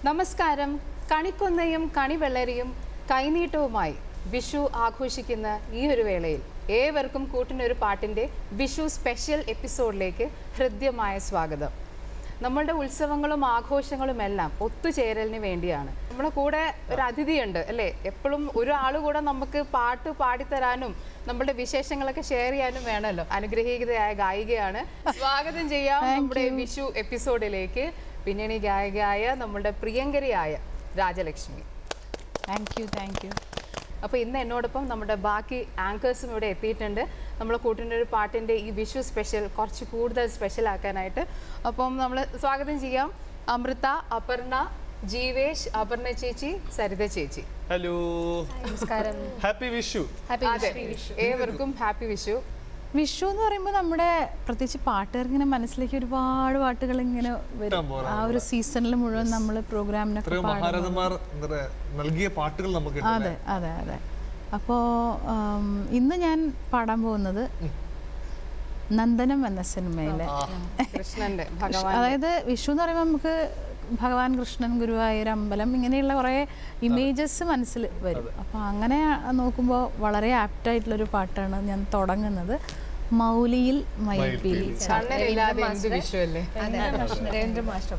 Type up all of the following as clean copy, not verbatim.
നമസ്കാരം. കണിക്കൊന്നയും കണിവെള്ളരിയും കൈനീട്ടവുമായി വിഷു ആഘോഷിക്കുന്ന ഈ ഒരു വേളയിൽ ഏവർക്കും കൂട്ടിനൊരു പാട്ടിൻ്റെ വിഷു സ്പെഷ്യൽ എപ്പിസോഡിലേക്ക് ഹൃദ്യമായ സ്വാഗതം. നമ്മളുടെ ഉത്സവങ്ങളും ആഘോഷങ്ങളും എല്ലാം ഒത്തുചേരലിന് വേണ്ടിയാണ്. നമ്മുടെ കൂടെ ഒരു അതിഥിയുണ്ട് അല്ലേ? എപ്പോഴും ഒരാൾ കൂടെ നമുക്ക് പാട്ട് പാടിത്തരാനും നമ്മളുടെ വിശേഷങ്ങളൊക്കെ ഷെയർ ചെയ്യാനും വേണമല്ലോ. അനുഗ്രഹീതയായ ഗായികയാണ്. സ്വാഗതം ചെയ്യാം നമ്മുടെ വിഷു എപ്പിസോഡിലേക്ക് പിന്നണി ഗായികയായ നമ്മളുടെ പ്രിയങ്കരിയായ രാജലക്ഷ്മി. Thank you. അപ്പോൾ ഇന്ന് എന്നോടൊപ്പം നമ്മുടെ ബാക്കി ആങ്കേഴ്സും ഇവിടെ എത്തിയിട്ടുണ്ട്. നമ്മൾ കൂട്ടിൻ്റെ ഒരു പാട്ടിൻ്റെ ഈ വിഷു സ്പെഷ്യൽ കുറച്ച് കൂടുതൽ സ്പെഷ്യൽ ആക്കാനായിട്ട്. അപ്പം നമ്മൾ സ്വാഗതം ചെയ്യാം അമൃത, അപർണ, ജീവേഷ്, അപർണ ചേച്ചി, സരിത ചേച്ചി. ഹലോ, നമസ്കാരം. ഹാപ്പി വിഷു. ഏവർക്കും ഹാപ്പി വിഷു. വിഷു എന്ന് പറയുമ്പോൾ നമ്മുടെ പ്രത്യേകിച്ച് പാട്ടുകാർക്ക് ഇങ്ങനെ മനസ്സിലേക്ക് ഒരുപാട് പാട്ടുകൾ ഇങ്ങനെ വരും. ആ ഒരു സീസണിൽ മുഴുവൻ നമ്മൾ പ്രോഗ്രാമിനൊക്കെ നൽകിയ പാട്ടുകൾ നമുക്ക്. അതെ അതെ അതെ. അപ്പോൾ ഇന്ന് ഞാൻ പാടാൻ പോകുന്നത് നന്ദനം എന്ന സിനിമയിലെ കൃഷ്ണന്റെ, അതായത് വിഷു എന്ന് പറയുമ്പോൾ നമുക്ക് ഭഗവാൻ കൃഷ്ണൻ, ഗുരുവായൂർ അമ്പലം, ഇങ്ങനെയുള്ള കുറേ ഇമേജസ് മനസ്സിൽ വരും. അപ്പോൾ അങ്ങനെ നോക്കുമ്പോൾ വളരെ ആപ്റ്റായിട്ടുള്ളൊരു പാട്ടാണ് ഞാൻ തുടങ്ങുന്നത്. മൗലിയിൽ മയിൽപ്പീലി. വിഷു അല്ലേ? രവീന്ദ്ര മാസ്റ്റർ.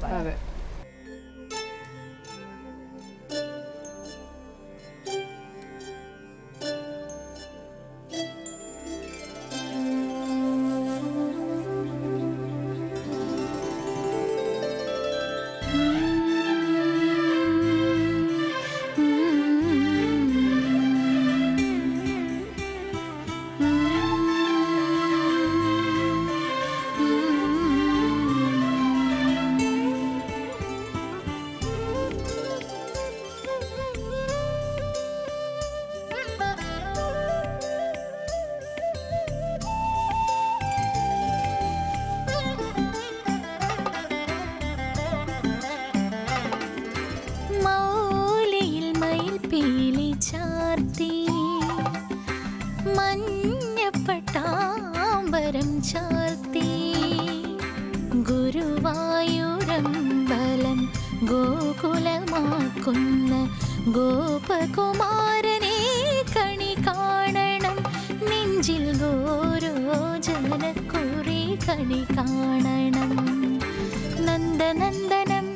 മഞ്ഞപ്പട്ടാമ്പരം ചാർത്തി ഗുരുവായൂരമ്പലം ഗോകുലമാക്കുന്ന ഗോപകുമാരനെ കണി കാണണം. നെഞ്ചിൽ ഗോരോജനക്കുറി കണി കാണണം. നന്ദനന്ദനം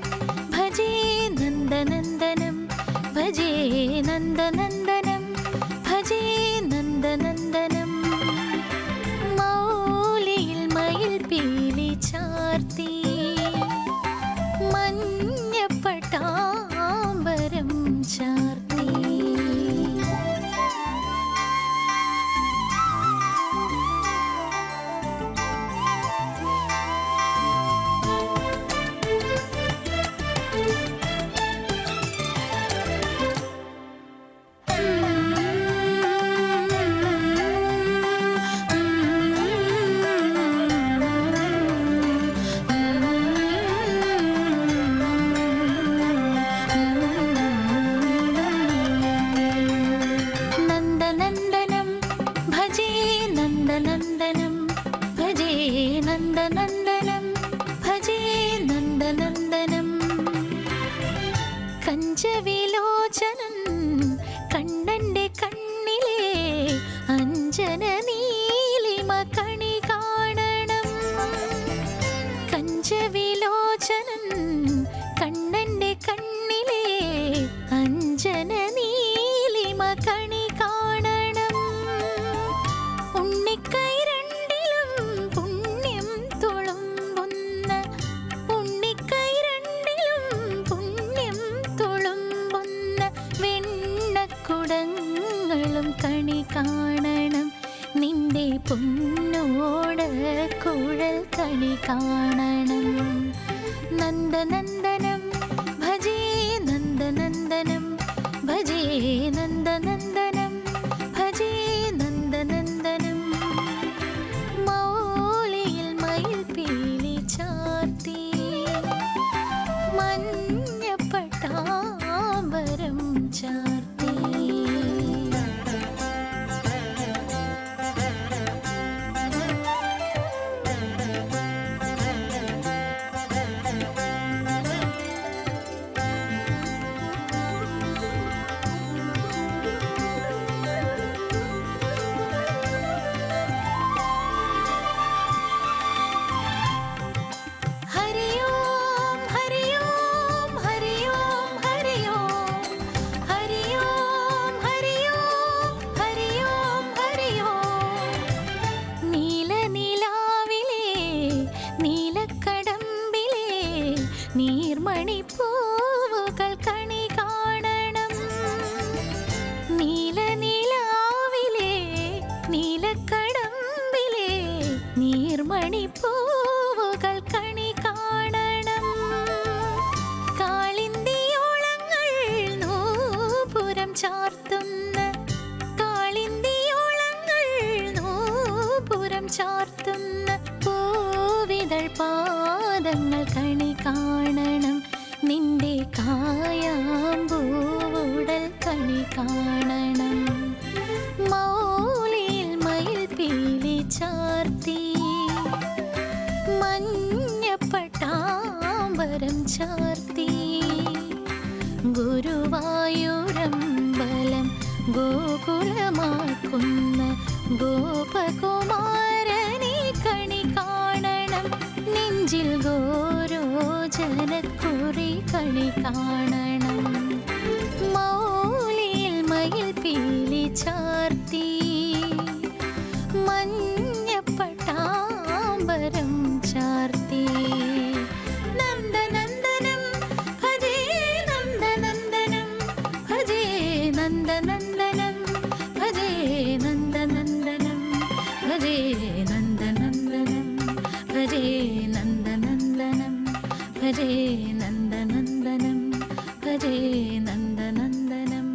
ഭജേ നന്ദനന്ദനം ഭജേ നന്ദനന്ദനം ഭജേ നന്ദനന്ദനം. മൗലിയിൽ മയിൽപ്പീലി ചാർത്തി മഞ്ഞപ്പട്ടാമ്പരം ചാർത്തി. നന്ദനന്ദനം ഭജേ നന്ദനന്ദനം. കഞ്ചവിലോചനം കണ്ണന്റെ കണ്ണിലെ അഞ്ജന നീലിമ കണി കാണണം. കഞ്ചവിലോചനം കണ്ണന്റെ കണ്ണിലെ അഞ്ജന നീലിമ കണി കാണണം. ഉണ്ണിക്കൈ പൂവുഴൽ കണി കാണണം. നന്ദനന്ദനം ഭജേ നന്ദനന്ദനം ഭജേ നന്ദനന്ദനം ഭജേ നന്ദനന്ദനം. മൗലിയിൽ മയിൽ പീലി ചാർത്തി മഞ്ഞപ്പട്ടാമ്പരം ചാർത്തി. നീർമണിപ്പൂവുകൾ കണി കാണണം. നീലനിലാവിലെ നീലക്കടമ്പിലെ നീർമണിപ്പൂവുകൾ കണി കാണണം. കാളിന്തിയോളങ്ങൾ നൂപുരം ചാർത്തുന്ന കാളിന്തിയോളങ്ങൾ നൂപുരം ചാർത്തുന്ന പൂവിതൾ പാദങ്ങൾ കണി കാണണം. നിന്റെ കായാമ്പൂവുടൽ കണി കാണണം. മൗലിയിൽ മയിൽ പീലി ചാർത്തി മഞ്ഞപ്പട്ടാമ്പരം ചാർത്തി. ഗുരുവായൂരമ്പലം ഗോകുലമാക്കുന്ന ഗോപകുമാരനെ കണി കാണണം. നെഞ്ചിൽ ഗോരോചനക്കുറി കണി കാണണം. മൗലിയിൽ മയിൽ പീലി ചാർത്തി മഞ്ഞപ്പട്ടാമ്പരം ചാർത്തി. നന്ദനന്ദനം ഭജേ നന്ദനന്ദനം ഭജേ നന്ദനന്ദനം ഭജേ നന്ദനന്ദനം ഭജേ നന്ദനന്ദനം ഭജേ നന്ദനന്ദനം ഭജേ നന്ദനന്ദനം ഭജേ നന്ദനന്ദനം.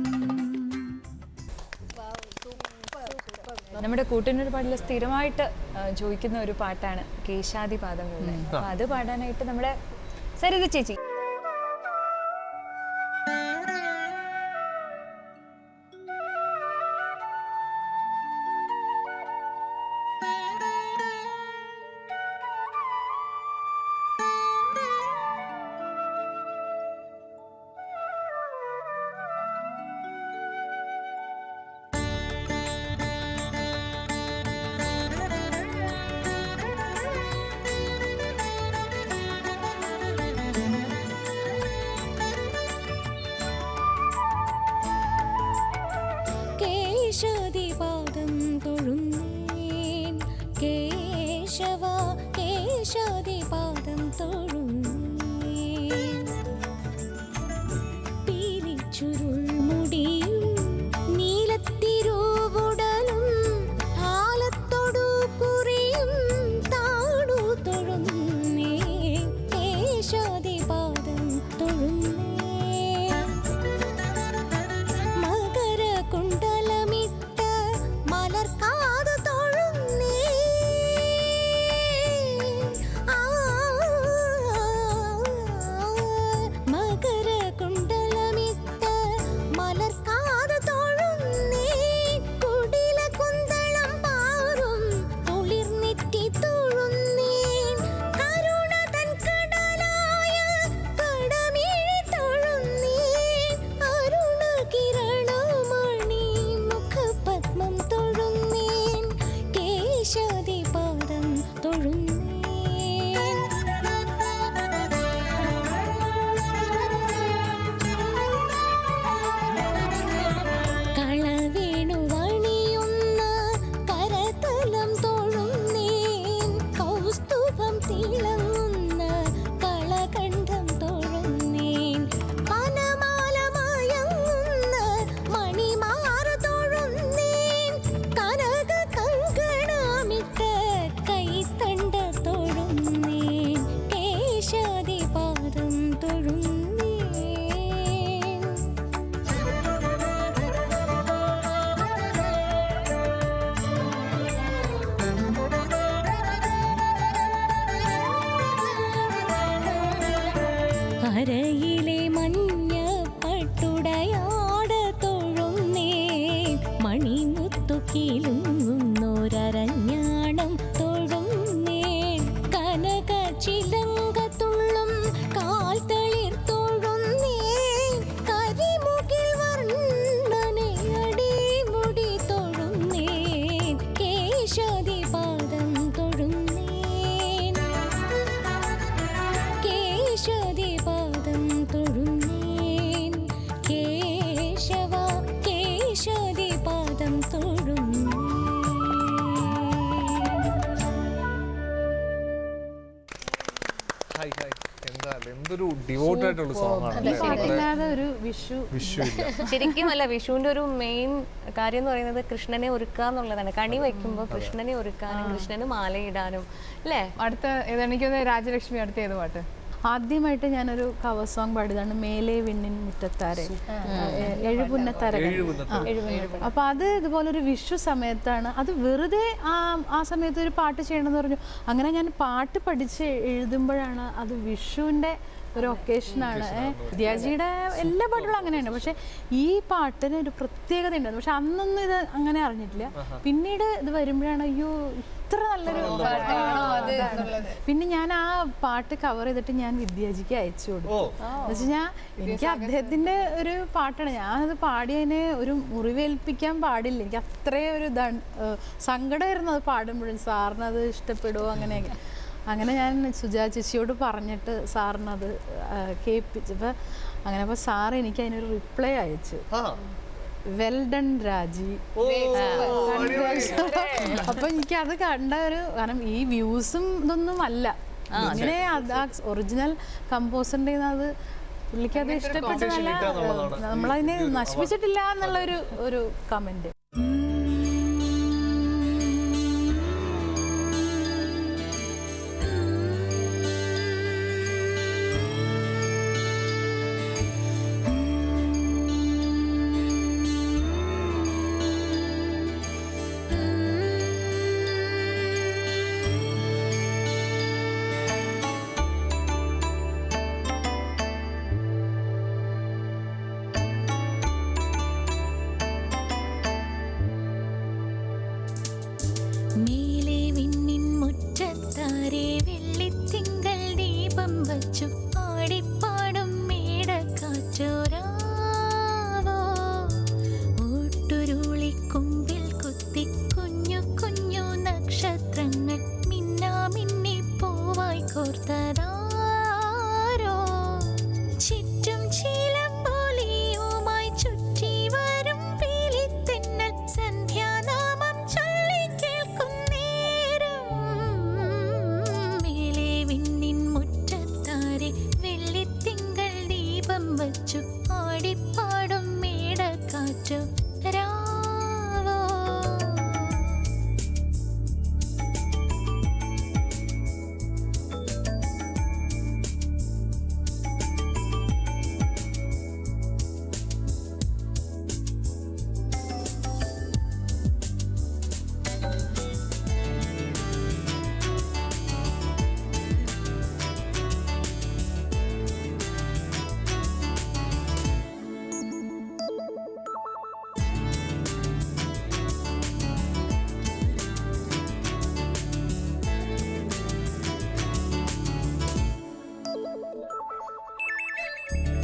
നമ്മുടെ കൂട്ടിനൊരു പാട്ടിൽ സ്ഥിരമായിട്ട് ചോദിക്കുന്ന ഒരു പാട്ടാണ് കേശാദിപാദങ്ങളുടെ. അപ്പൊ അത് പാടാനായിട്ട് നമ്മുടെ സരിത ചേച്ചി. കേശാദിപാദം തൊഴുന്നേൻ കേശവ കേശാദിപാദം തൊഴുന്നേൻ. പീലിച്ചുരുൾ മുടിയും നീലത്തിരുവുടലും ആലത്തൊടു കുറിയും താണു തൊഴുന്നേൻ കേശാദിപാദം തൊഴുന്നേൻ. കുണ്ടലമിട്ട് മലർക്കാത് തൊഴുന്നേ. ആ ഹായ് ഹായ്. എന്തായാലും എന്തൊരു ഡിവോട്ട് ആയിട്ടുള്ള സോങ് ആണ് ഈ പാട്ടില്ലാതെ ഒരു വിഷു വിഷു ഇല്ല. ശരിക്കും അല്ല, വിഷുവിന്റെ ഒരു മെയിൻ കാര്യം എന്ന് പറയുന്നത് കൃഷ്ണനെ ഒരുക്കുക എന്നുള്ളതാണ്. കണി വയ്ക്കുമ്പോൾ കൃഷ്ണനെ ഒരുക്കാനും കൃഷ്ണന് മാലയിടാനും അല്ലേ. അടുത്ത ഏതാണെനിക്കൊന്ന് രാജലക്ഷ്മി, അടുത്ത ഏത് പാട്ട്? ആദ്യമായിട്ട് ഞാനൊരു കവർ സോങ് പാടിയതാണ് മേലെ വിണ്ണിൻ മുറ്റത്താരെ, എഴുപുന്നത്തരകൾ. അപ്പോൾ അത് ഇതുപോലൊരു വിഷു സമയത്താണ്. അത് വെറുതെ ആ സമയത്ത് ഒരു പാട്ട് ചെയ്യണമെന്ന് പറഞ്ഞു. അങ്ങനെ ഞാൻ പാട്ട് പഠിച്ച് എഴുതുമ്പോഴാണ് അത് വിഷുവിൻ്റെ ഒരു ഒക്കേഷനാണ്. വിദ്യാജിയുടെ എല്ലാ പാട്ടുകളും അങ്ങനെയാണ്. പക്ഷെ ഈ പാട്ടിന് ഒരു പ്രത്യേകത ഉണ്ടായിരുന്നു. പക്ഷെ അന്നൊന്നും ഇത് അങ്ങനെ അറിഞ്ഞിട്ടില്ല. പിന്നീട് ഇത് വരുമ്പോഴാണ് അയ്യോ ഇത്ര നല്ലൊരു പിന്നെ ഞാൻ ആ പാട്ട് കവർ ചെയ്തിട്ട് ഞാൻ വിദ്യാജിക്ക് അയച്ചു കൊടുത്തു. എന്ന് വെച്ച് കഴിഞ്ഞാൽ എനിക്ക് അദ്ദേഹത്തിന്റെ ഒരു പാട്ടാണ്. ഞാനത് പാടിയതിനെ ഒരു മുറിവേൽപ്പിക്കാൻ പാടില്ല. എനിക്ക് അത്രയും ഒരു സങ്കടമായിരുന്നു അത് പാടുമ്പോഴും. സാറിന് അത് ഇഷ്ടപ്പെടുമോ അങ്ങനെയൊക്കെ. അങ്ങനെ ഞാൻ സുജാ ചേച്ചിയോട് പറഞ്ഞിട്ട് സാറിനത് കേൾപ്പിച്ചപ്പോൾ അങ്ങനെ. അപ്പോൾ സാർ എനിക്ക് അതിനൊരു റിപ്ലൈ അയച്ചു, വെൽ ഡൺ രാജി. അപ്പൊ എനിക്ക് അത് കണ്ട ഒരു, കാരണം ഈ വ്യൂസും ഇതൊന്നും അല്ല, ഇങ്ങനെ ഒറിജിനൽ കമ്പോസറിന്റെ അത് പുള്ളിക്ക് അത് ഇഷ്ടപ്പെട്ടതല്ല, നമ്മളതിനെ നശിപ്പിച്ചിട്ടില്ല എന്നുള്ള ഒരു കമന്റ്. മേലെ വിണ്ണിൻ മുറ്റത്താരെ വെള്ളിത്തിങ്കൾ ദീപം വച്ചു ആടിപ്പാടും മേടക്കാറ്റോരാവോ ഓട്ടുരുളിക്കുമ്പിൽ കുത്തി കുഞ്ഞു കുഞ്ഞു നക്ഷത്രങ്ങൾ മിന്നാമിന്നി പൂവായി കോർത്തതാരോ ചുറ്റും ചിലമ്പോലിയുമായി ചുറ്റി വരും പീലിത്തെന്നൽ സന്ധ്യാനാമം ചൊല്ലി കേൾക്കുന്നേരം മേലെ വിണ്ണിൻ മുറ്റത്താരെ വെള്ളിത്തിങ്കൾ ദീപം വച്ചു ആടിപ്പാടും മേടക്കാറ്റു രാവോ.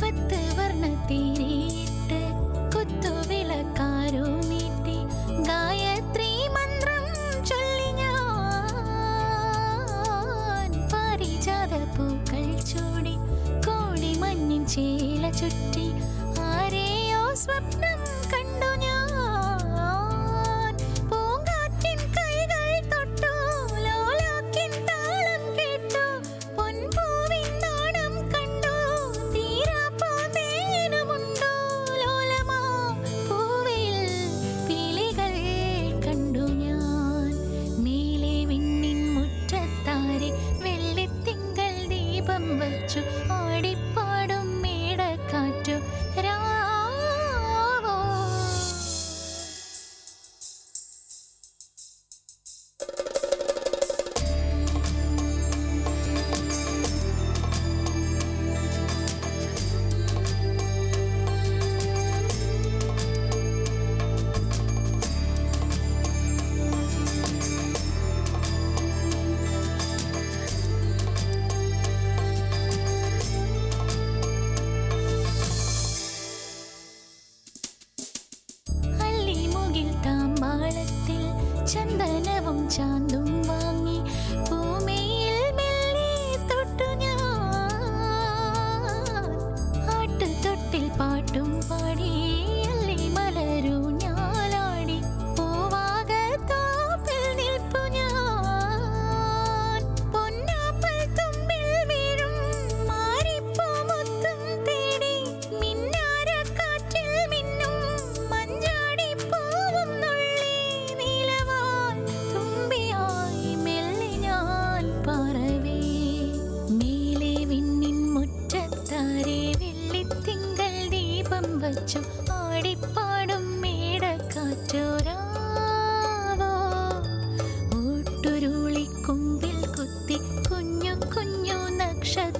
പത്ത് വർണ്ണത്തിരിയിട്ട് കുത്തുവിളക്കാരുമീട്ടി ഗായത്രി മന്ത്രം ചൊല്ലി ഞാൻ പാരിജാത പൂക്കൾ ചൂടി കോടി മഞ്ഞിൻ ചേല ചുറ്റി ആരെയോ സ്വപ്നം കണ്ടു ഞാൻ. പൂങ്കാറ്റിൻ കൈകൾ തൊട്ടു ലോലാക്കിൻ താളം കേട്ടു പൊൻപൂവിൻ നാണം കണ്ടു തീരാപ്പൂന്തേനുമുണ്ടോ ലോലമാ പൂവിൽ പീലികൾ കണ്ടു ഞാൻ. മേലെ വിണ്ണിൻ മുറ്റത്താരെ വെള്ളിത്തിങ്കൾ ദീപം വച്ചു ആടിപ്പാടും മേടക്കാറ്റു രാവോ.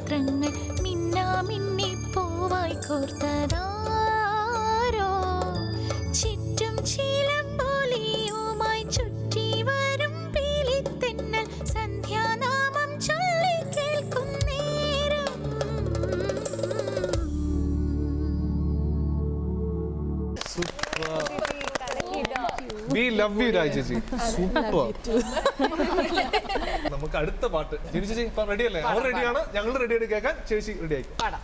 നക്ഷത്രങ്ങൾ മിന്നാമിന്നി പൂവായി കോർത്തതാരോ ചുറ്റും ചിലമ്പൊലിയുമായി ചുറ്റി വരും പീലിത്തെന്നൽ സന്ധ്യാനാമം ചൊല്ലി കേൾക്കും നേരം. We love you, രാജ ചേച്ചി. സൂപ്പർ. നമുക്ക് അടുത്ത പാട്ട് ജിനി ചേച്ചി ഇപ്പൊ റെഡി അല്ലേ? അവർ റെഡിയാണ്, ഞങ്ങൾ റെഡിയായിട്ട് കേൾക്കാൻ. ചേച്ചി റെഡി ആയി പാടാം.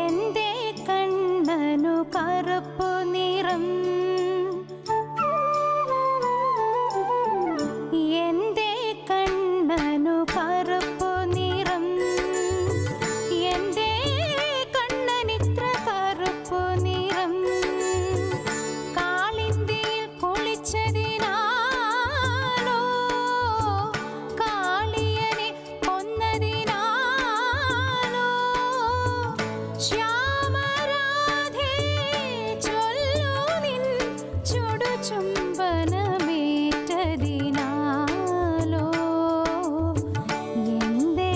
എന്റെ കണ്ണനു കറുപ്പു നിറം, എന്റെ കണ്ണനു കറുപ്പു നിറം, എന്റെ കണ്ണനിത്ര കറുപ്പു നിറം. കാളിന്തിയിൽ കുളിച്ചതിനാലോ കാളിയനെ കൊന്നതിനാലോ ശ്യാമരാധേ ചൊല്ലു നിൻ ചുടുചുംബനമേറ്റതിനാലോ എന്തേ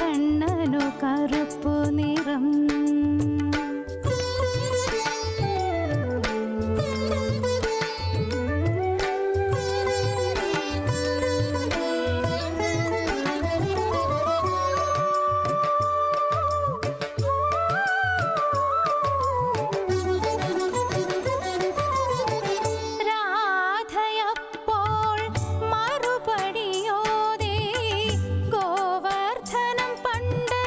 കണ്ണനു കറുപ്പു നിറം. രാധയപ്പോൾ മറുപടിയോടെ ഗോവർദ്ധനം പണ്ട്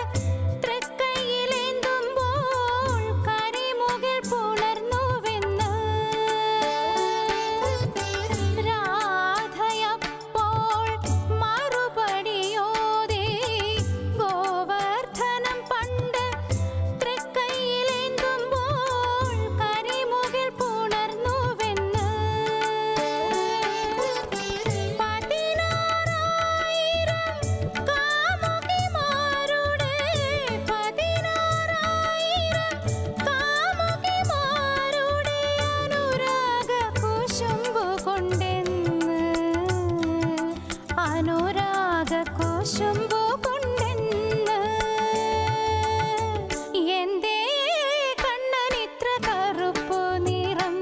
തൃക്കൈയിലേന്തുമ്പോൾ കരിമുകിൽ പുണർന്നുവെന്ന്. രാധയപ്പോൾ മറുപടിയോടെ ഗോവർദ്ധനം പണ്ട് തൃക്കൈയിലേന്തുമ്പോൾ കരിമുകിൽ പുണർന്നുവെന്ന്. 16,000 കാമുകിമാരുടെ 16,000 കാമുകിമാരുടെ അനുരാഗ കുശുമ്പു കൊണ്ടെന്ന്, അനുരാഗ കുശുമ്പു കൊണ്ടെന്ന്. എന്തേ കണ്ണനിത്ര കറുപ്പു നിറം,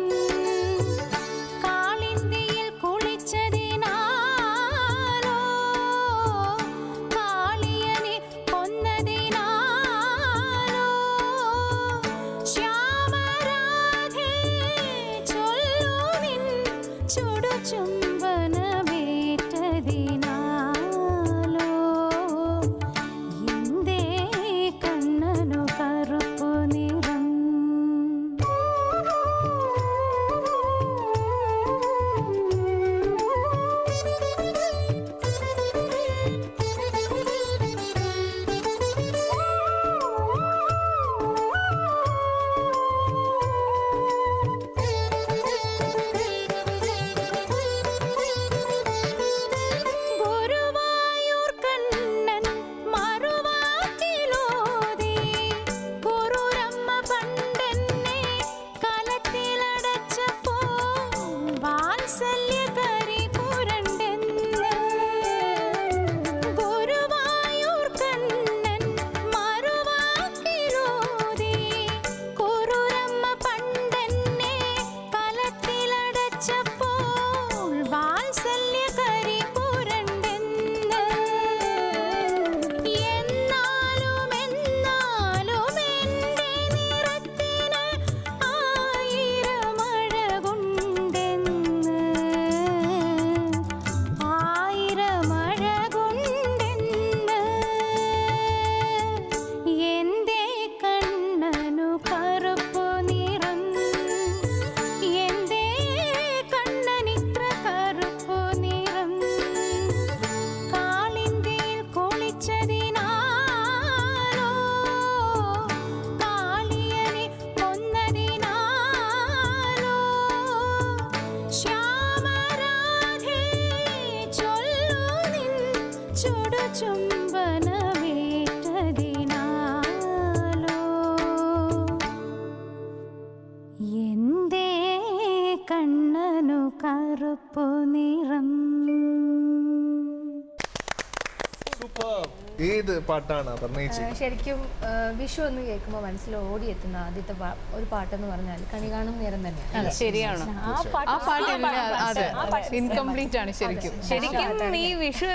കാളിന്തിയിൽ കുളിച്ചതിനാലോ കാളിയനെ കൊന്നതിനാലോ ശ്യാമരാധേ ചൊല്ലു നിൻ ചുടുചുംബനമേറ്റതിനാലോ എന്തേ കണ്ണനു കറുപ്പു നിറം. ഗുരുവായൂർ കണ്ണൻ മറുവാക്കിലോതി ഗുരുരമ്മ പണ്ടെന്നെ കലത്തിലടച്ചപ്പോൾ വാത്സല്യകരി പുരണ്ടെന്ന്. ഗുരുവായൂർ കണ്ണൻ മറുവാക്കിലോതി ഗുരുരമ്മ പണ്ടെന്നെ കലത്തിലടച്ചപ്പോൾ വാത്സല്യകരി പുരണ്ടെന്ന്. എന്നാലും എന്നാലും എൻ്റെ നിറത്തിന് 1000 അഴകുണ്ടെന്ന്, 1000 അഴകുണ്ടെന്ന്. എന്തേ കണ്ണനു കറുപ്പു നിറം, എന്തേ കണ്ണനിത്ര കറുപ്പു നിറം. കാളിന്തിയിൽ കുളിച്ചതിനാലോ കാളിയനെ കൊന്നതിനാലോ ശ്യാമരാധേ ചൊല്ലു നിൻ ചുടുചുംബനമേറ്റതിനാലോ സൂപ്പർ. ഏത് പാട്ടാണ് പറഞ്ഞേച്ചി? ശരിക്കും വിഷു എന്ന് കേൾക്കുമ്പോൾ മനസ്സിൽ ഓടിയെത്തുന്ന ആദ്യത്തെ ഒരു പാട്ടെന്ന് പറഞ്ഞാൽ കണി കാണും നേരം തന്നെയാണ്. ശരിയാണ്. ആ പാട്ട് ഇൻകംപ്ലീറ്റ് ആണ് ശരിക്കും. ശരിക്കും ഈ വിഷു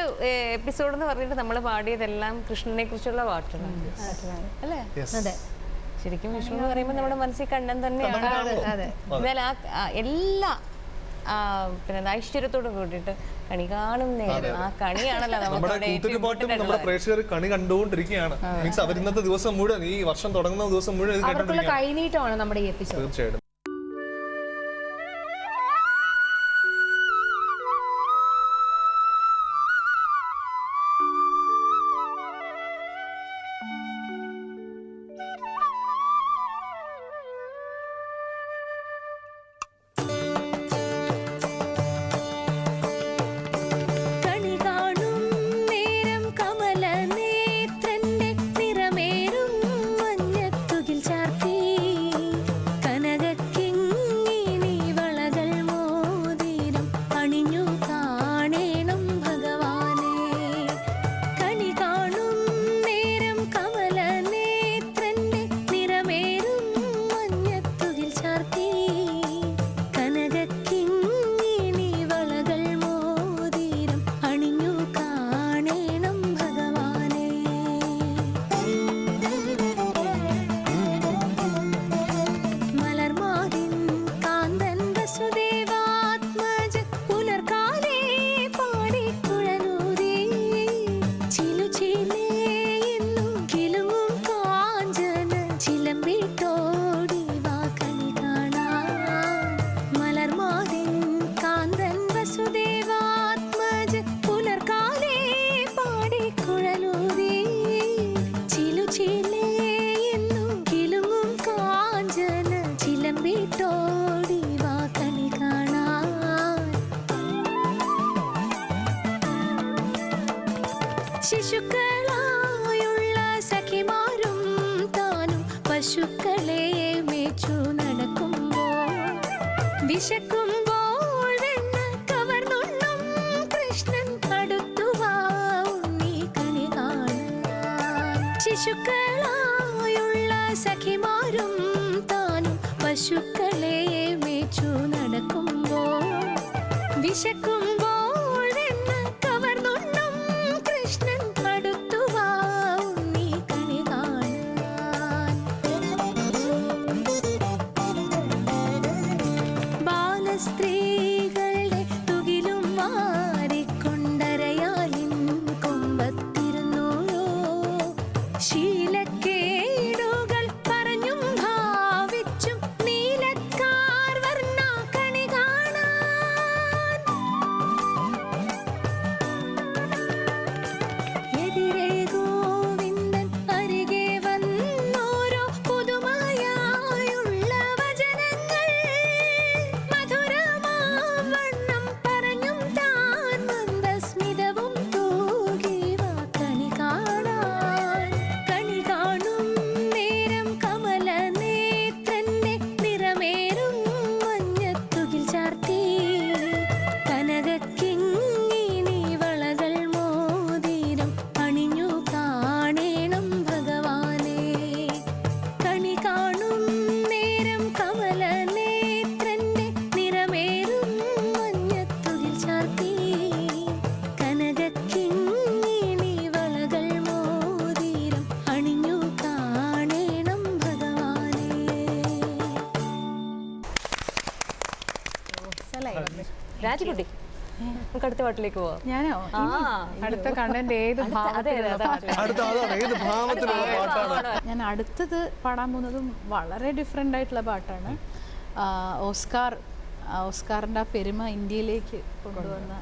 എപ്പിസോഡ് എന്ന് പറഞ്ഞിട്ട് നമ്മൾ പാടിയതെല്ലാം കൃഷ്ണനെ കുറിച്ചുള്ള പാട്ടുകളാണ് അല്ലേ? അതെ, ശരിക്കും വിഷു എന്ന് പറയുമ്പോൾ നമ്മുടെ മനസ്സിൽ കണ്ണൻ തന്നെയാണ്. എന്നാൽ ആ എല്ലാ പിന്നെ ഐശ്വര്യത്തോട് കൂടിയിട്ട് കണി കാണും നേരം, ആ കണിയാണല്ലോ നമ്മുടെ കൂത്തുപാട്ടും നമ്മുടെ പ്രേക്ഷകർ കണി കണ്ടുകൊണ്ടിരിക്കുകയാണ്. മീൻസ് അവർ ഇന്നത്തെ ദിവസം മുഴുവൻ, ഈ വർഷം തുടങ്ങുന്ന ദിവസം മുഴുവൻ ഇത് അവർക്കുള്ള കേട്ടോണ്ടിരിക്കുകയാണ്. കൈനീട്ടമാണ് നമ്മുടെ ഈ എപ്പിസോഡ്. തീർച്ചയായിട്ടും. കണി കാണും നേരം കമലനേത്രന്റെ നിറമേറും മഞ്ഞത്തുകിൽ ചാർത്തി കനകക്കിങ്ങിണി വളകൾ മോതിരം അണിഞ്ഞു കാണേണം ഭഗവാനെ. കണി കാണും നേരം കമലനേത്രന്റെ നിറമേറും മഞ്ഞത്തുകിൽ ചാർത്തി കനകക്കിങ്ങിണി വളകൾ മോതിരം അണിഞ്ഞു കാണേണം ഭഗവാനെ. മലർമാതിൻ കാന്തൻ വസുദേവാത്മജ പുലർക്കാലേ പാടിക്കുഴലൂതി ചിലുചിലേ എന്നു കിലുങ്ങും കാഞ്ചന ചിലമ്പിട്ടോടി വാ കണി കാണാൻ. മലർമാതിൻ കാന്തൻ വസുദേവാത്മജ പുലർക്കാലേ പാടിക്കുഴലൂതി ചിലുചിലേ എന്നു കിലുങ്ങും കാഞ്ചന ചിലമ്പിട്ടോടി വാ കണി കാണാൻ. ശിശുക്കളായുള്ള സഖിമാരും താനും പശുക്കളെ മേച്ചു നടക്കുമ്പോൾ വിശക്കുമ്പോൾ വെണ്ണ കവർന്നുണ്ണും കൃഷ്ണൻ അടുത്തുവാ ഉണ്ണി കണി കാണാൻ. ശിശുക്കളായുള്ള സഖിമാരും താനും പശുക്കളെ മേച്ചു നടക്കുമ്പോൾ വിശക്കുമ്പോൾ വെണ്ണ കവർന്നുണ്ണും കൃഷ്ണൻ അടുത്തുവാ ഉണ്ണി കണി കാണാൻ. ബാലസ്ത്രീകളുടെ തുകിലും വാരിക്കൊണ്ടരയാലിൻ കൊമ്പത്തിരുന്നു ശീലക്കേടുകൾ പറഞ്ഞും ഭാവിച്ചും നീലക്കാർ വർണ്ണ കണി കാണാൻ. എതിരെ ഗോവിന്ദൻ അരികെ വന്നോരോ പുതുമയായുള്ള വചനങ്ങൾ മധുരമാം വണ്ണം പറഞ്ഞും താൻ മന്ദസ്മിതവും തൂകി വാ കണി കാണാൻ. കണി കാണും നേരം കമലനേത്രന്റെ നിറമേറും മഞ്ഞത്തുകിൽ ചാർത്തി കനകക്കിങ്ങിണി വളകൾ മോതിരം അണിഞ്ഞു കാണേണം ഭഗവാനെ. കണി കാണും നേരം കമലനേത്രന്റെ നിറമേറും മഞ്ഞത്തുകിൽ ചാർത്തി കനകക്കിങ്ങിണി വളകൾ മോതിരം അണിഞ്ഞു കാണേണം ഭഗവാനെ. രാജകുട്ടി, നമുക്ക് അടുത്ത പാട്ടിലേക്ക് പോവാം. ഞാനോ അടുത്ത കണ്ണന്റെ ഏത് ഭാഗത്തിലുള്ള പാട്ട്? അടുത്ത അതാണ് ഏത് ഭാവത്തിലുള്ള പാട്ടാണ്? ഞാൻ അടുത്തത് പാടാൻ പോകുന്നതും വളരെ ഡിഫറെൻ്റ് ആയിട്ടുള്ള പാട്ടാണ്. ഓസ്കാറിൻ്റെ ആ പെരുമ ഇന്ത്യയിലേക്ക് കൊണ്ടുവന്ന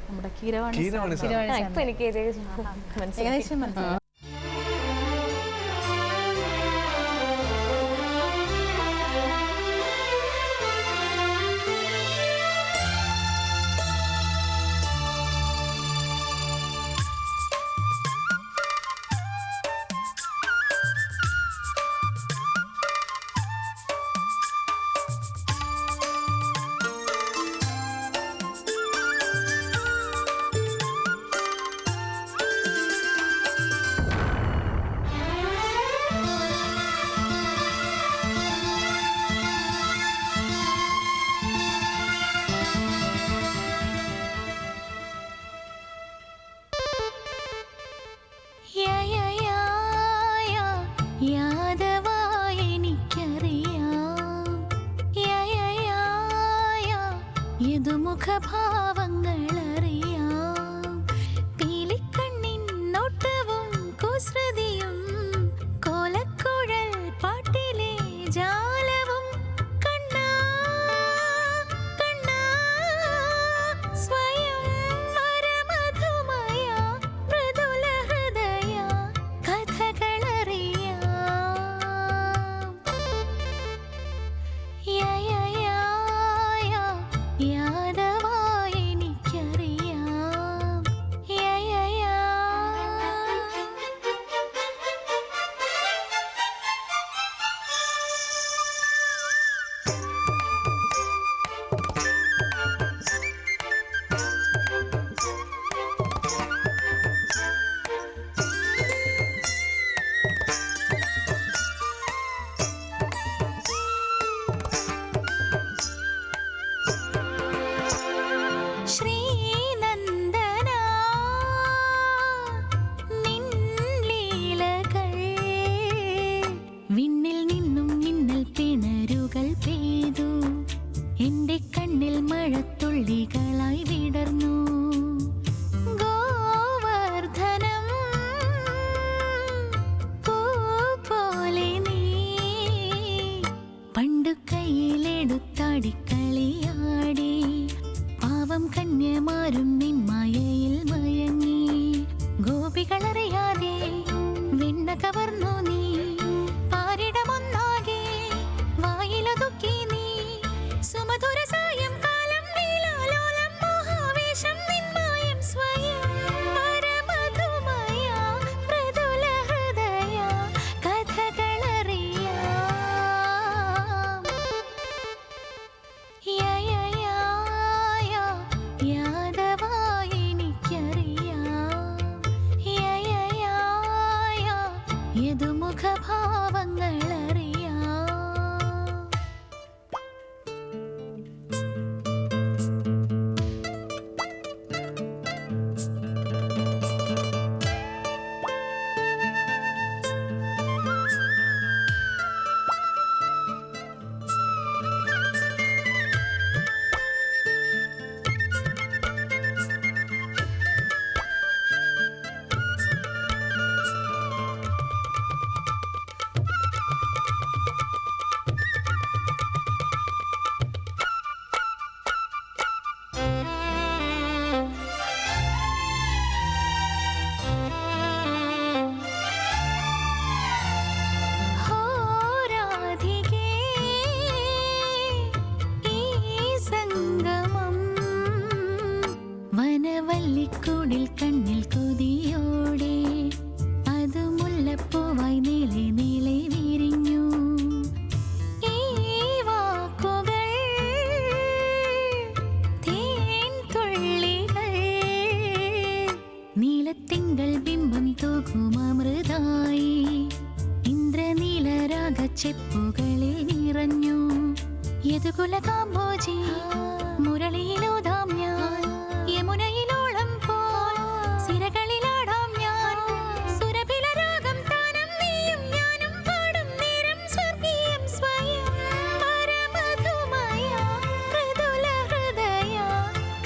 നമ്മുടെ കീരവാണി കീരവാണി സാർ. ഇപ്പൊ എനിക്ക് ഏകദേശം മനസ്സിലായി. ഏകദേശം മനസ്സിലായി. മുഖഭാവങ്ങളറിയാം. പീലിക്കണ്ണിൻ നോട്ടവും കുസൃതിയും കോലക്കുഴൽ പാട്ടിലെ ജാലവും കണ്ണാ കണ്ണാ സ്വയം വരമധുമയ മൃദുല ഹൃദയ കഥകളറിയാം. യാദവായി എനിക്കറിയാം. ശ്രീനന്ദന നിൻ ലീലകൾ വിണ്ണിൽ നിന്നും മിന്നൽ പിണരുകൾ പെയ്തു. എന്റെ കണ്ണിൽ മഴത്തുള്ളികളായി വിടർന്നു. ഗോവർദ്ധനം പൂ പോലെ നീ പണ്ടു കയ്യിലെടുത്താടിക്കളിയാടി. പാവം കന്യമാരും നിന്മയയിൽ മയങ്ങി. ഗോപികളറിയാതെ വെണ്ണ കവർന്നു നീ. പാരിടമൊന്നാകെ വായിലൊതുക്കി നീ. സുമധുര സായംകാലം നീലാലോലം മോഹാവേശം നിന്മായം സ്വയം പരമധുമയ മൃദുല ഹൃദയ കഥകളറിയാം. യാദവായി എനിക്കറിയാം. യദു മുഖഭാവങ്ങളറിയാം. ഹോ രാധികേ ഈ സംഗമം വനവല്ലിക്കൂടിൽ കണ്ണിൽ കൊതിയോടെ അത് മുല്ലപ്പൂവായി നീളെ നീളെ വിരിഞ്ഞു. ഈ വാക്കുകൾ തേൻ തുള്ളികൾ നീലത്തിങ്കൾ ബിംബം തൂകുമൃതായി. ഇന്ദ്രനീലരാഗച്ചെപ്പുകളിൽ നിറഞ്ഞു. യദുകുല കാമ്പോജി മുരളിയിലോതാം ഞാൻ. യമുനയിലോളം പോൽ സിരകളിലാടാം ഞാൻ. സുരഭില രാഗം താനം നീയും ഞാനും പാടും നേരം സ്വർഗീയം സ്വയം പരമധുമയ മൃദുല ഹൃദയ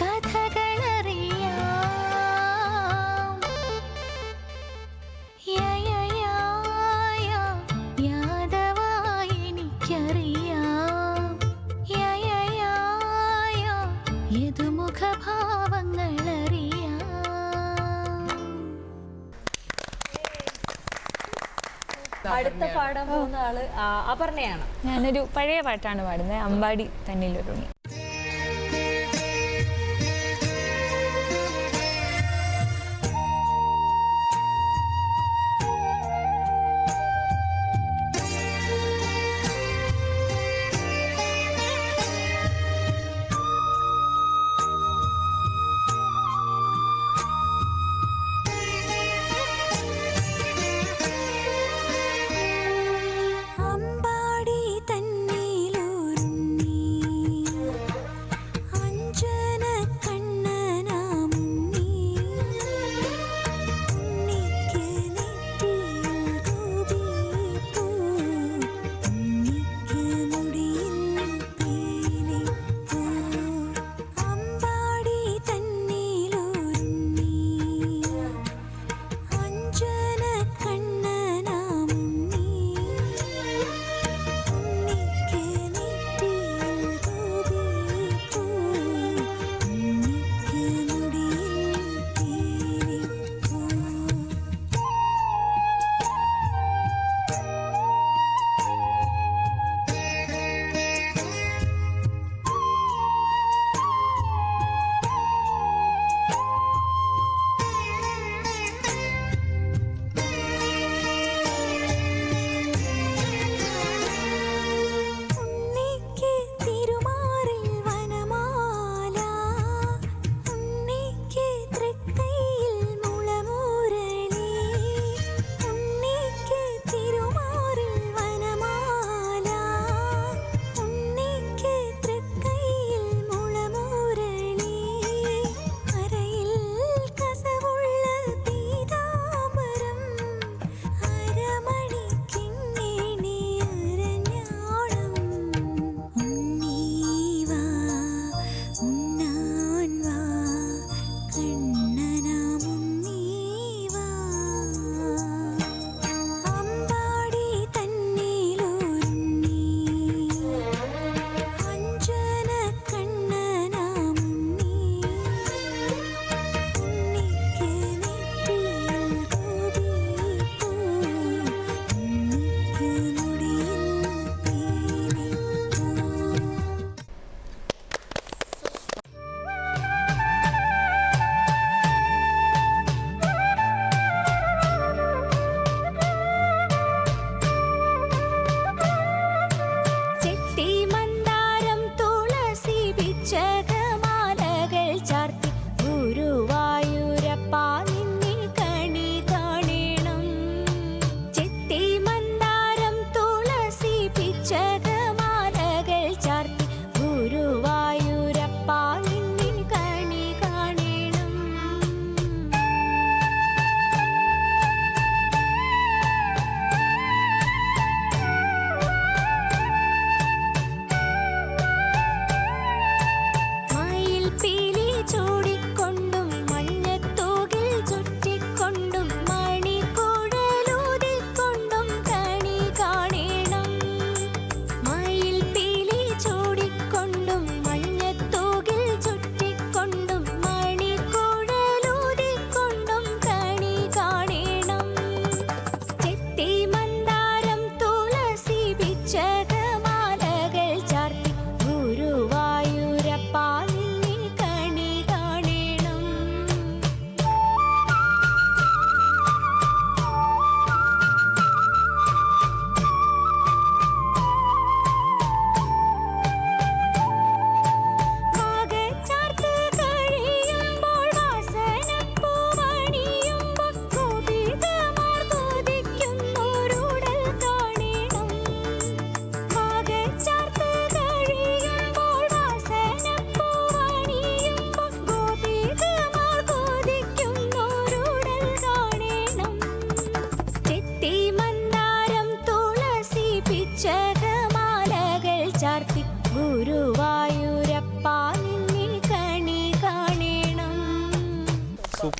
കഥകളറിയാം. യാദവായി എനിക്കറിയാം. യദു മുഖഭാവങ്ങളറിയാം. അടുത്ത പാടാൻ പോകുന്ന ആള് അപർണയാണ്. ഞാനൊരു പഴയ പാട്ടാണ് പാടുന്നത്, അമ്പാടി തന്നിലൊരുങ്ങി. അമ്പാടി തന്നിലൊരുങ്ങി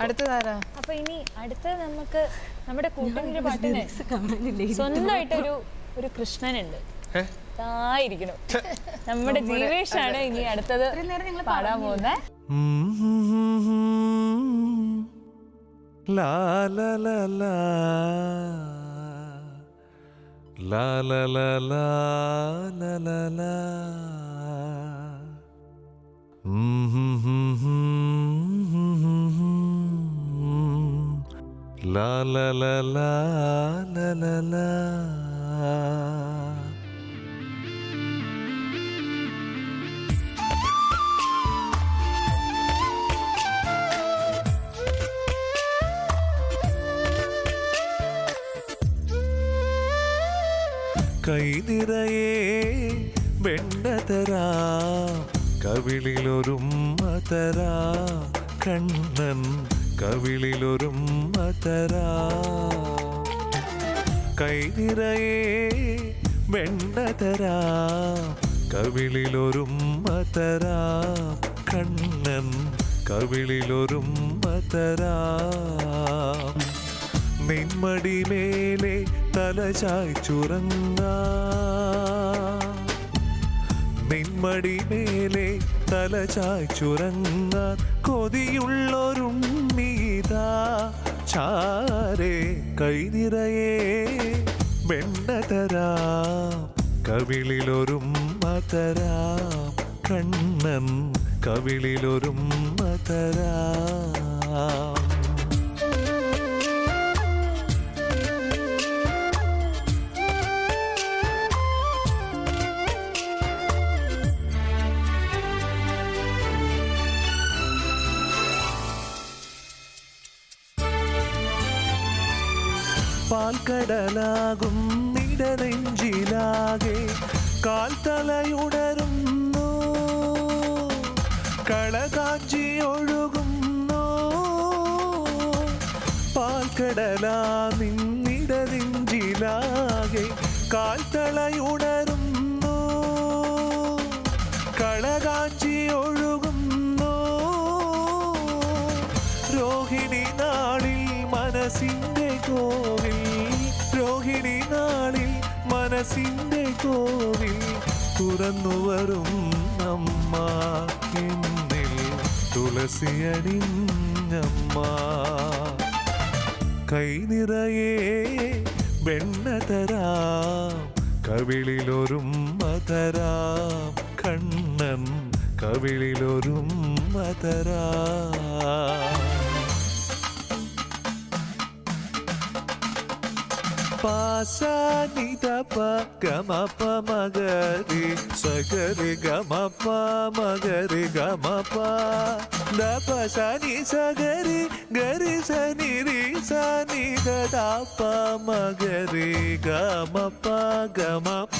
അടുത്തതാരാ? അപ്പൊ ഇനി അടുത്ത നമുക്ക് നമ്മുടെ കൂട്ടന്റെ പാട്ടിന് സ്വന്തമായിട്ടൊരു ഒരു കൃഷ്ണനുണ്ട്. ഇരിക്കണം. നമ്മുടെ ജീവേഷാണ് ഇനി അടുത്തത് പാടാൻ പോകുന്നത്. La la la la la la la la la la la la la la la la la la. കൈ നിറയെ വെണ്ണതരാ കവിളിലൊരുമ്മതരാ കണ്ണൻ കവിളിലൊരുമ്മതരാ. കൈ നിറയെ വെണ്ണതരാ കവിളിലൊരുമ്മതരാ കണ്ണൻ കവിളിലൊരുമ്മതരാ. നിന്മടി മേലെ തല ചായ്ച്ചുറങ്ങാ നിന്മടി മേലെ തല ചായ്ച്ചുറങ്ങാൻ കൊതിയുള്ളൊരുണ്ണീതാ ചാരേ. കൈ നിറയെ വെണ്ണതരാ കവിളിലൊരുമ്മതരാ കണ്ണൻ കവിളിലൊരുമ്മതരാ. പാൽക്കടലാകും നിടനെഞ്ചിലാകെ കാൽത്തലയുണരുന്നു കളകാഞ്ചി ഒഴുകുന്നു. പാൽക്കടലാ നിന്നിടനെഞ്ചിലാകെ കാൽത്തലയുണരുന്നു കളകാഞ്ചി ഒഴുകുന്നു. രോഹിണി നാളിൽ മനസ്സിൻ്റെ കോവിൽ രോഹിണി നാളിൽ മനസ്സിൻ്റെ കോവിൽ തുറന്നു വരും അമ്മ എന്നിൽ തുളസിയണിഞ്ഞമ്മ. കൈ നിറയെ വെണ്ണതരാ കവിളിലൊരുമ്മതരാ കണ്ണൻ കവിളിലൊരുമ്മതരാ. പാസാനിത പഗമപ മഗരി സഗരി ഗമപ മഗരി ഗമപ ദപസനി സഗരി ഗരി സനി രി സനി ഗദപ മഗരി ഗമപ ഗമപ.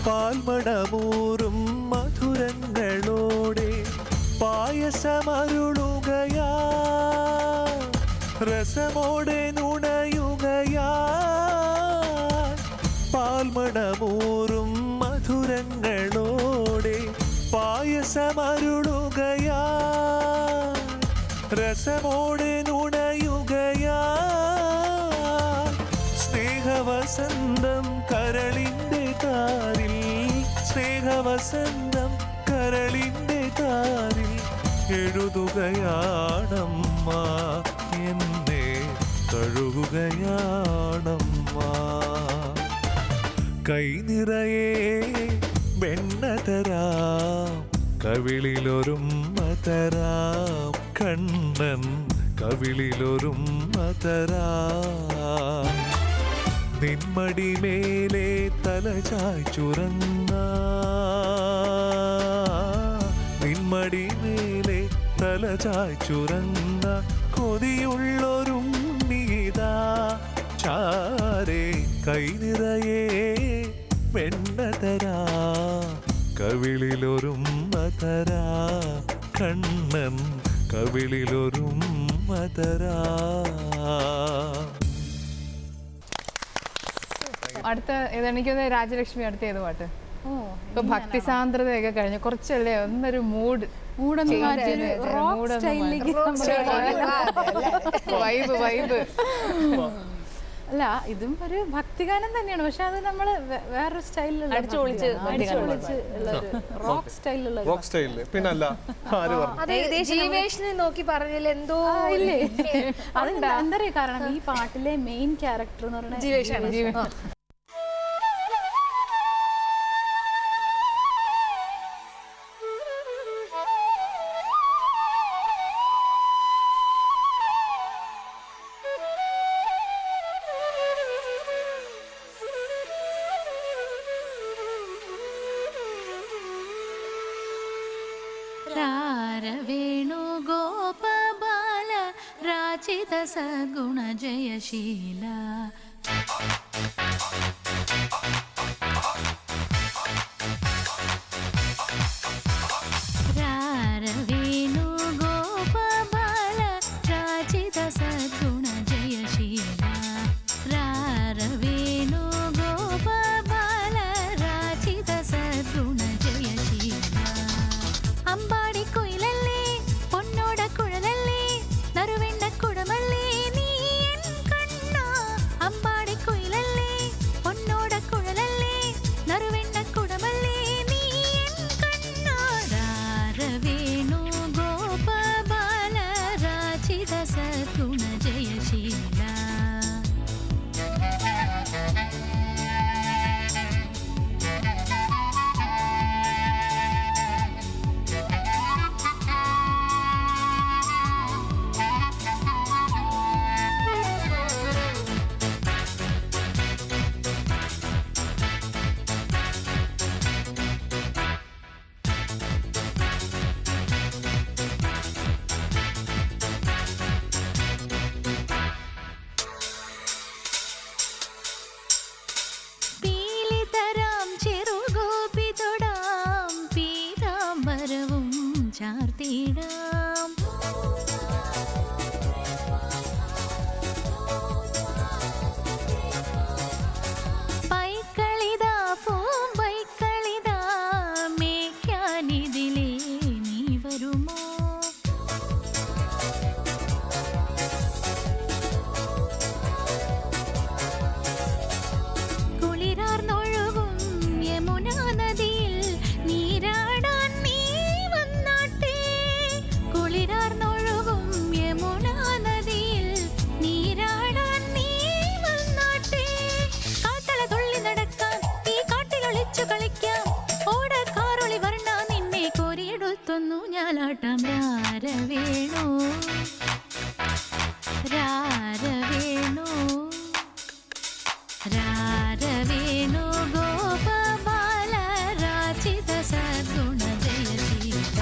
പാൽമടമൂറും മധുരങ്ങളോടെ പായസമരുളുകയാ രസമോടെ നുണയുകയാ. പാൽമടമൂറും മധുരങ്ങളോടെ പായസമരുളുകയാ രസമോടെ നുണയുകയാ. സ്നേഹവസന്തം കരളിൻ്റെ താരിൽ സ്നേഹവസന്തം കരളിൻ്റെ താരിൽ എഴുതുകയാണമ്മ എന്നെ തഴുകുകയാണമ്മ. കൈ നിറയെ വെണ്ണതരാ കവിളിലൊരുമ്മതരാ കണ്ണൻ കവിളിലൊരുമ്മതരാ. നിന്മടി മേലെ തല ചായ്ച്ചുറങ്ങാ നിന്മടി മേലെ തല ചായ്ച്ചുറങ്ങ കൊതിയുള്ളൊരുണ്ണീതാ ചാരേ. കൈ നിറയെ വെണ്ണതരാ കവിളിലൊരുമ്മതരാ കണ്ണൻ കവിളിലൊരുമ്മതരാ. അടുത്ത ഏതാണെനിക്കൊന്ന് രാജലക്ഷ്മി, അടുത്ത ഏത് പാട്ട്? ഇപ്പൊ ഭക്തിസാന്ദ്രതയൊക്കെ കഴിഞ്ഞ് കുറച്ചല്ലേ ഒന്നൊരു മൂടൊന്ന് മാറ്റിയൊരു റോക്ക് സ്റ്റൈലിലേക്ക് വൈബ് അല്ല, ഇതും ഒരു ഭക്തിഗാനം തന്നെയാണ്, പക്ഷെ അത് നമ്മള് വേറൊരു സ്റ്റൈലിലുള്ള റോക്ക് സ്റ്റൈലിലുള്ള റോക്ക് സ്റ്റൈലില് പിന്നല്ല ആര് പറഞ്ഞു ജീവേഷിനെ നോക്കി പറഞ്ഞതിൽ എന്തോ ഇല്ലേ? അത് എന്താ അറിയാം, കാരണം ഈ പാട്ടിലെ മെയിൻ ക്യാരക്ടർ എന്ന് പറയുന്നത് ജീവേഷാണ്. वेणुगोपबाल राचित सगुण जयशीला वेणुगोपबाल राचित सगुण जयशीला वेणुगोपबाल राचित सगुण जयशीला അമ്പാടി കുയിലല്ലേ പൊന്നോട കുഴലല്ലേ നറുവെണ്ണ കുടമല്ലേ നീ എൻ കണ്ണാ അമ്പാടി കുയിലല്ലേ പൊന്നോട കുഴലല്ലേ നറുവെണ്ണ കുടമല്ലേ നീ എൻ കണ്ണാ വേണു ഗോപബാല രാചിത സഗുണ ജയശീല ചാർത്തിടാം പൈക്കളിതാ പൂമ്പൈക്കളിതാ മേയ്ക്കാനിതിലേ നീ വരുമോ കുളിരാർന്നൊഴുകും യമുനാ നദിയിൽ നീരാടാൻ നീ വന്നാട്ടെ കുളിരാർന്നൊഴുകും യമുനാ നദിയിൽ നീരാടാൻ നീ വന്നാട്ടെ കാട്ടല തുള്ളി നടക്കാൻ ഈ കാട്ടിലൊളിച്ചു കളിക്കാം ഓടക്കാറൊളി വർണ്ണ നിന്നെ കോരിയെടുത്തൊന്നു ഞാലാട്ടാം രാരവേണു രാരവേണു രാരവേണു ഗോപബാല രാചിത സഗുണ ജയശീല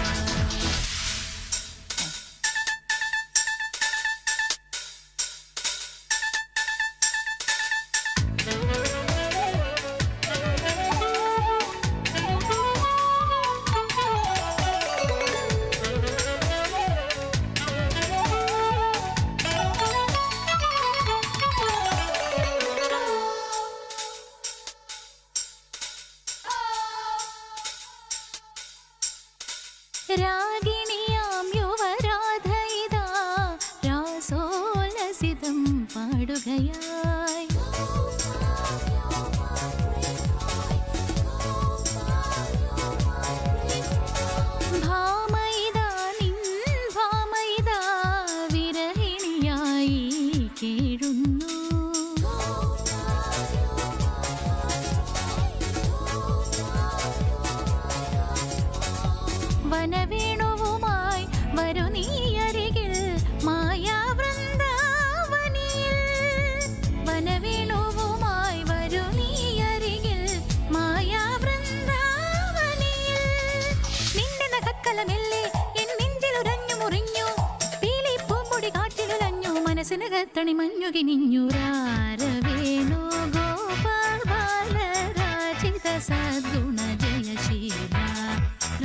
രാഗിണിയാം യുവരാധയിതാ രാസോലസിതം പാടുകയായി ഭാമയിതാ നിൻ ഭാമയിതാ വിരഹിണിയായി കേഴുന്നു വനവേണുവുമായി വരു നീ അരികിൽ മായാവൃന്ദാവനിയിൽ വനവേണുവുമായി വരു നീ അരികിൽ മായാവൃന്ദാവനിയിൽ നിന്റെ നഖക്കലമെല്ലേ എൻ നെഞ്ചിലുരഞ്ഞു മുറിഞ്ഞു പീലി പൂമ്പൊടി കാറ്റിലുലഞ്ഞു മനസ്സിന് കത്തണി മഞ്ഞു കിനിഞ്ഞു രാരവേണു ഗോപാല രാചിത സദ്ഗുണ ജയശീല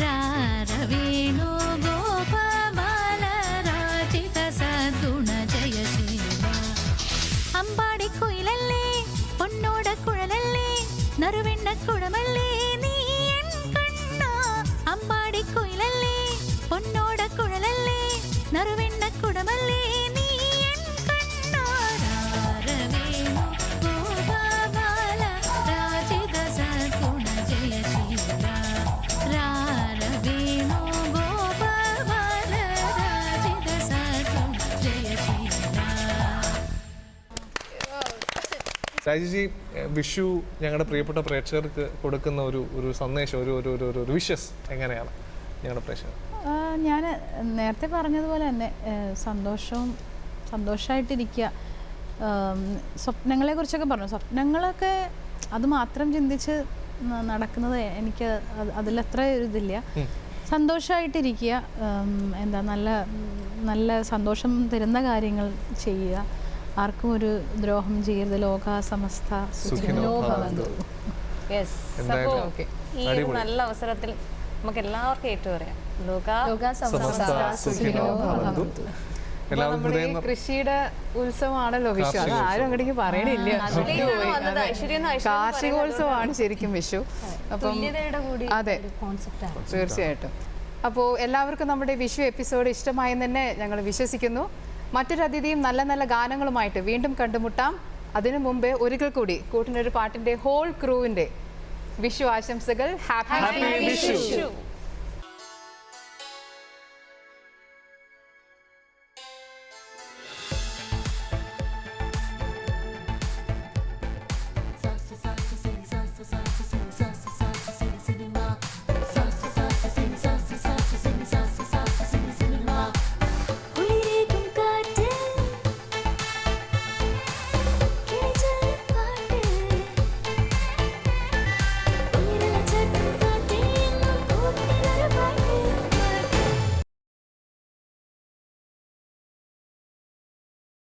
രാരവേണു ഗോപബാല രാചിത സദ്ഗുണ ജയശീല അമ്പാടി കുയിലല്ലേ പൊന്നോട കുഴലല്ലേ നറുവെണ്ണ കുടമല്ലേ നീ രാജേഷി, വിഷു ഞങ്ങളുടെ പ്രിയപ്പെട്ട പ്രേക്ഷകർക്ക് കൊടുക്കുന്ന ഒരു സന്ദേശം, ഒരു വിഷസ് എങ്ങനെയാണ് ഞങ്ങളുടെ പ്രേക്ഷകർ? ഞാൻ നേരത്തെ പറഞ്ഞതുപോലെ തന്നെ സന്തോഷമായിട്ടിരിക്കുക. സ്വപ്നങ്ങളെക്കുറിച്ചൊക്കെ പറഞ്ഞു. സ്വപ്നങ്ങളൊക്കെ അത് മാത്രം ചിന്തിച്ച് നടക്കുന്നത് എനിക്ക് അതിലത്ര ഒരു ഇതില്ല. സന്തോഷമായിട്ടിരിക്കുക, എന്താ നല്ല സന്തോഷം തരുന്ന കാര്യങ്ങൾ ചെയ്യുക, ആർക്കും ഒരു ദ്രോഹം ചെയ്യരുത്. ലോക സമസ്ത സുഖിനോ ഭവന്തു. യെസ്. അപ്പോൾ ഈ ഒരു നല്ല അവസരത്തിൽ നമുക്ക് എല്ലാവർക്കും ഏറ്റവും പറയാം ലോക സുഖിനോ ഭവന്തു. നമ്മുടെ ഈ കൃഷിയുടെ ഉത്സവമാണല്ലോ വിഷു. അത് ആരും അങ്ങോട്ടേക്ക് പറയണില്ല. കാർഷികോത്സവമാണ് ശരിക്കും വിഷു. അപ്പം അതെ, തീർച്ചയായിട്ടും. അപ്പോൾ എല്ലാവർക്കും നമ്മുടെ വിഷു എപ്പിസോഡ് ഇഷ്ടമായെന്ന് തന്നെ ഞങ്ങൾ വിശ്വസിക്കുന്നു. മറ്റൊരു അതിഥിയും നല്ല നല്ല ഗാനങ്ങളുമായിട്ട് വീണ്ടും കണ്ടുമുട്ടാം. അതിനു മുമ്പേ ഒരിക്കൽ കൂടി കൂട്ടിനൊരു പാട്ടിന്റെ ഹോൾ ക്രൂവിന്റെ വിഷു ആശംസകൾ. ഹാപ്പി വിഷു.